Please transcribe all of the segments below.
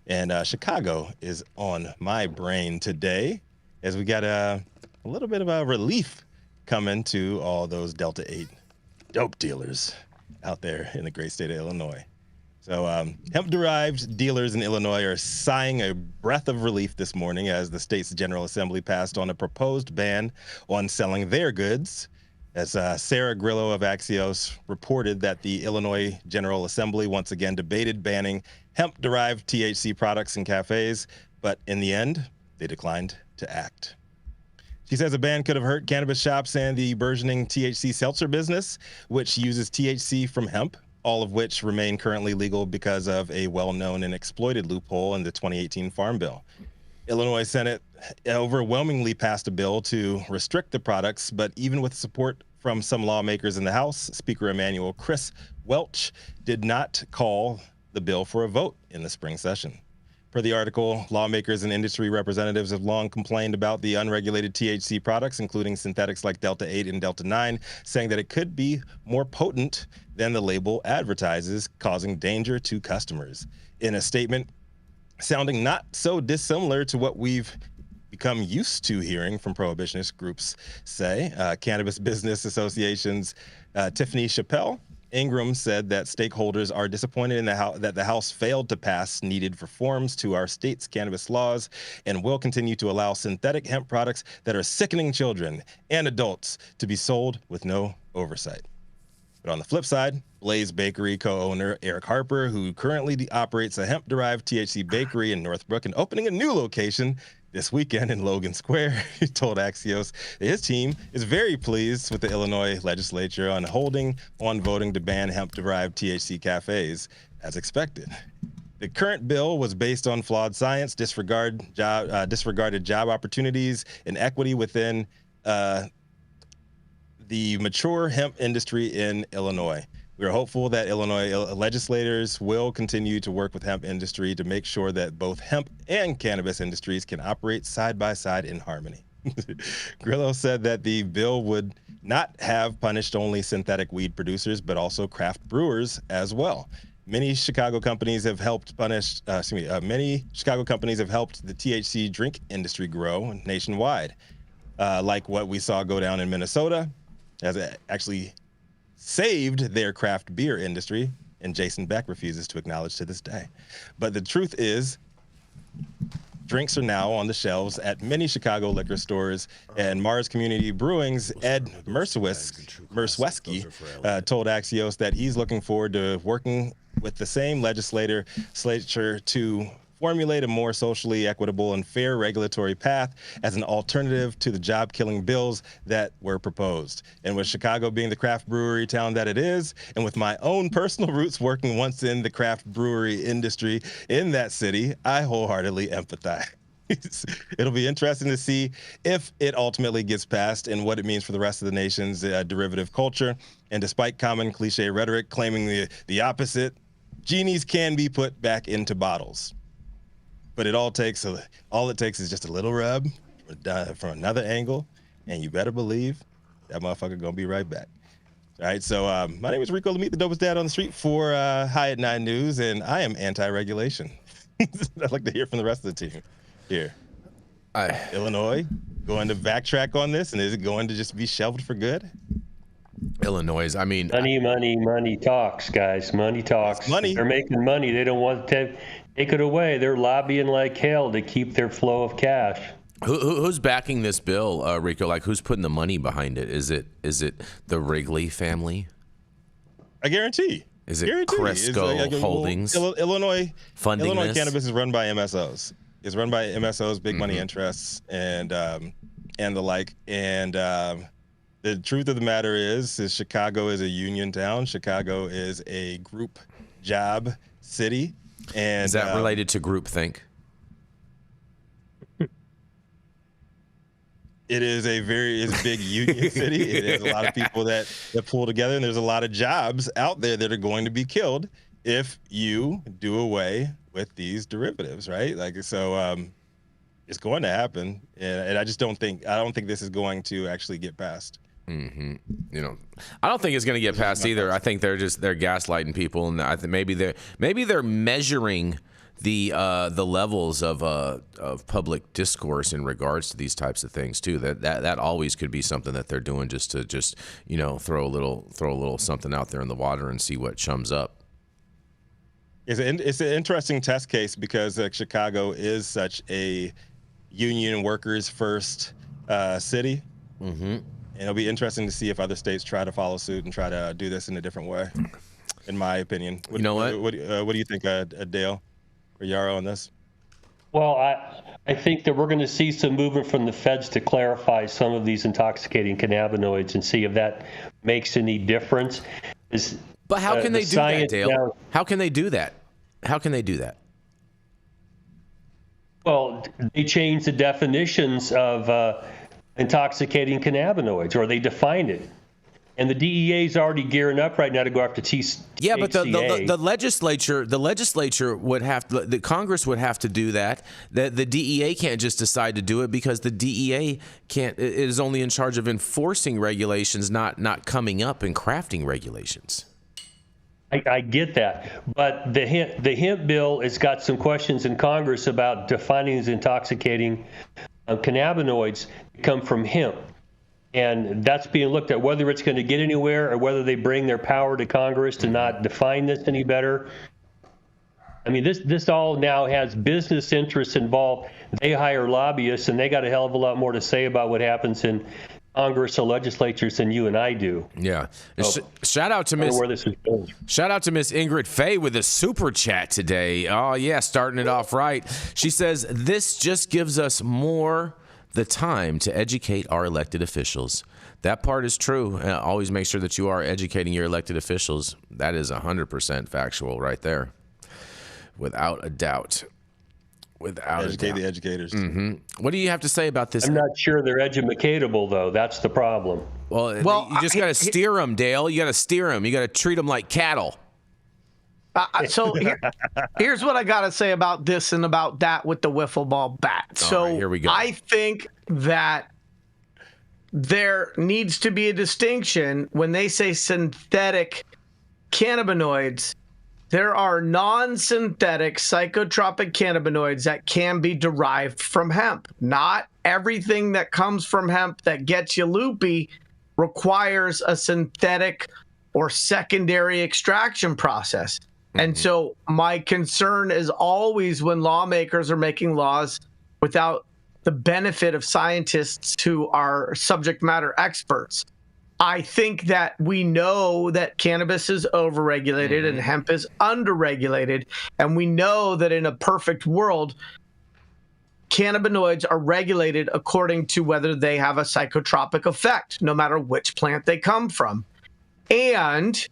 And Chicago is on my brain today as we got a little bit of a relief coming to all those Delta 8 dope dealers out there in the great state of Illinois. So hemp-derived dealers in Illinois are sighing a breath of relief this morning as the state's General Assembly passed on a proposed ban on selling their goods. As Sarah Grillo of Axios reported that the Illinois General Assembly once again debated banning hemp-derived THC products in cafes, but in the end, they declined to act. She says a ban could have hurt cannabis shops and the burgeoning THC seltzer business, which uses THC from hemp, all of which remain currently legal because of a well-known and exploited loophole in the 2018 Farm Bill. Illinois Senate overwhelmingly passed a bill to restrict the products, but even with support from some lawmakers in the House, Speaker Emanuel Chris Welch did not call the bill for a vote in the spring session. Per the article, lawmakers and industry representatives have long complained about the unregulated THC products, including synthetics like Delta 8 and Delta 9, saying that it could be more potent than the label advertises, causing danger to customers. In a statement sounding not so dissimilar to what we've become used to hearing from prohibitionist groups say, Cannabis Business Association's Tiffany Chappell Ingram said that stakeholders are disappointed in that the House failed to pass needed reforms to our state's cannabis laws and will continue to allow synthetic hemp products that are sickening children and adults to be sold with no oversight. But on the flip side, Blaze Bakery co-owner Eric Harper, who currently operates a hemp-derived THC bakery in Northbrook and opening a new location this weekend in Logan Square, he told Axios that his team is very pleased with the Illinois legislature on voting to ban hemp-derived THC cafes, as expected. The current bill was based on flawed science, disregarded job opportunities, and equity within the mature hemp industry in Illinois. We are hopeful that Illinois legislators will continue to work with hemp industry to make sure that both hemp and cannabis industries can operate side by side in harmony. Grillo said that the bill would not have punished only synthetic weed producers, but also craft brewers as well. Many Chicago companies have helped the THC drink industry grow nationwide, like what we saw go down in Minnesota, as it actually saved their craft beer industry, and Jason Beck refuses to acknowledge to this day. But the truth is, drinks are now on the shelves at many Chicago liquor stores, and Mars Community Brewing's Ed Mersweski told Axios that he's looking forward to working with the same legislature to formulate a more socially equitable and fair regulatory path as an alternative to the job-killing bills that were proposed. And with Chicago being the craft brewery town that it is, and with my own personal roots working once in the craft brewery industry in that city, I wholeheartedly empathize. It'll be interesting to see if it ultimately gets passed and what it means for the rest of the nation's derivative culture. And despite common cliche rhetoric claiming the opposite, genies can be put back into bottles. But all it takes is just a little rub from another angle, and you better believe that motherfucker gonna be right back. All right, so my name is Rico Lamitte, the dopest dad on the street for High at 9 News, and I am anti-regulation. I'd like to hear from the rest of the team here. Illinois going to backtrack on this, and is it going to just be shelved for good? Illinois, I mean... Money talks, guys. Money talks. Money. They're making money. They don't want to take it away. They're lobbying like hell to keep their flow of cash. Who's backing this bill, Rico? Like, who's putting the money behind it? Is it the Wrigley family? I guarantee. Is it Cresco Holdings? Illinois Cannabis is run by MSOs. It's run by MSOs, big money interests, and the like. And the truth of the matter is Chicago is a union town. Chicago is a group job city. And is that related to groupthink? It is a big union city. It is a lot of people that pull together, and there's a lot of jobs out there that are going to be killed if you do away with these derivatives, right? Like, so it's going to happen, and I don't think this is going to actually get passed. Mm-hmm. You know, I don't think it's going to get passed either. I think they're gaslighting people, and I think maybe they're measuring the levels of public discourse in regards to these types of things too. That always could be something that they're doing just to throw a little something out there in the water and see what chums up. It's an interesting test case because Chicago is such a union workers first city. Mm-hmm. And it'll be interesting to see if other states try to follow suit and try to do this in a different way. In my opinion, you know what? What do you think, Dale or Yarrow, on this? Well, I think that we're going to see some movement from the feds to clarify some of these intoxicating cannabinoids and see if that makes any difference. But how can they do that, Dale? How can they do that? How can they do that? Well, they change the definitions of intoxicating cannabinoids, or they define it. And the DEA is already gearing up right now to go after THCA. Yeah, but the legislature would have to, the Congress would have to do that. The DEA can't just decide to do it because the DEA is only in charge of enforcing regulations, not coming up and crafting regulations. I get that, but the hemp bill has got some questions in Congress about defining these intoxicating cannabinoids that come from hemp. And that's being looked at, whether it's going to get anywhere or whether they bring their power to Congress to not define this any better. I mean, this all now has business interests involved. They hire lobbyists, and they got a hell of a lot more to say about what happens in Congress or legislatures than you and I do. Yeah. So, shout out to Miss Ingrid Fay with a super chat today. Oh yeah, starting it off right. She says, "This just gives us more the time to educate our elected officials." That part is true. Always make sure that you are educating your elected officials. That is 100% factual right there, without a doubt. Educate the educators. Mm-hmm. What do you have to say about this? I'm not sure they're educatable, though. That's the problem. Well, you just got to steer them, Dale. You got to steer them. You got to treat them like cattle. Here's what I got to say about this and about that with the wiffle ball bat. So here we go. I think that there needs to be a distinction when they say synthetic cannabinoids. There are non-synthetic psychotropic cannabinoids that can be derived from hemp. Not everything that comes from hemp that gets you loopy requires a synthetic or secondary extraction process. And so my concern is always when lawmakers are making laws without the benefit of scientists who are subject matter experts. I think that we know that cannabis is overregulated and hemp is underregulated. And we know that in a perfect world, cannabinoids are regulated according to whether they have a psychotropic effect, no matter which plant they come from. And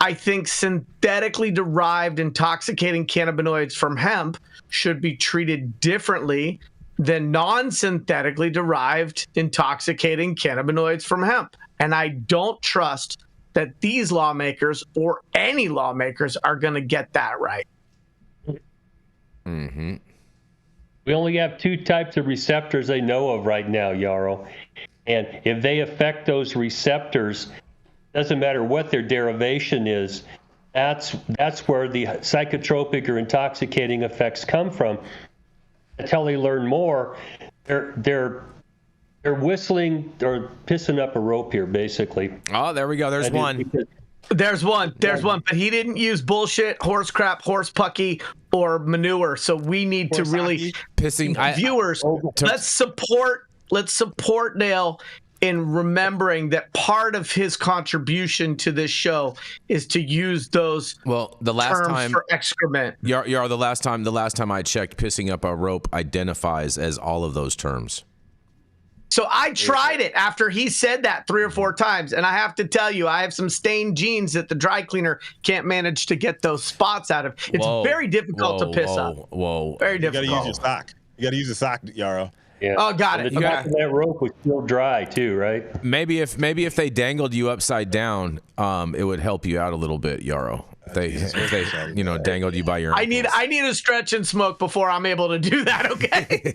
I think synthetically derived intoxicating cannabinoids from hemp should be treated differently than non-synthetically derived intoxicating cannabinoids from hemp. And I don't trust that these lawmakers or any lawmakers are going to get that right. Mm-hmm. We only have two types of receptors I know of right now, Yarrow. And if they affect those receptors, doesn't matter what their derivation is, that's where the psychotropic or intoxicating effects come from. Until they learn more, they're whistling or pissing up a rope here, basically. Oh, there we go. There's one. There's one, but he didn't use bullshit, horse crap, horse pucky, or manure. So we need to really viewers. Let's support Dale in remembering that part of his contribution to this show is to use those terms for excrement. The last time I checked, pissing up a rope identifies as all of those terms. So I tried it after he said that 3 or 4 times, and I have to tell you, I have some stained jeans that the dry cleaner can't manage to get those spots out of. It's very difficult to piss up. Very difficult. You got to use your sock. You got to use a sock, Yarrow. Yeah. Oh, got it. The top of that rope was still dry too, right? Maybe if they dangled you upside down, it would help you out a little bit, Yarrow. If they dangled you by your ankles. I need a stretch and smoke before I'm able to do that. Okay.